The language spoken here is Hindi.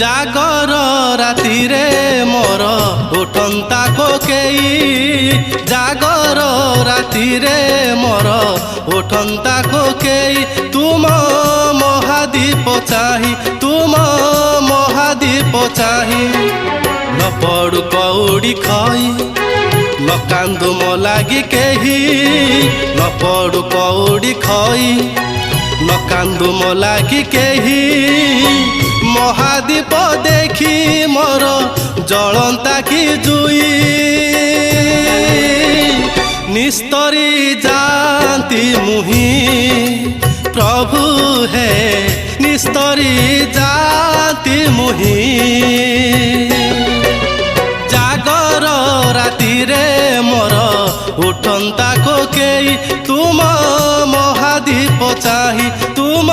जागर राति रे मोर उठंता कोकेई जागर राति रे मोर उठंता कोकेई तुम महादीप चाही तुम महादीप चाही न पड़ू कौड़ी खई न कांदु मो लागी केही न पड़ू कौड़ी खई न कांदु मो लागी केही महादीप देखी मोर जलंता की जुई निस्तरी जानती मुही प्रभु है निस्तरी जानती मुही जागर राति रे मोर उठंता कोकेई तुम महादीप चाही तुम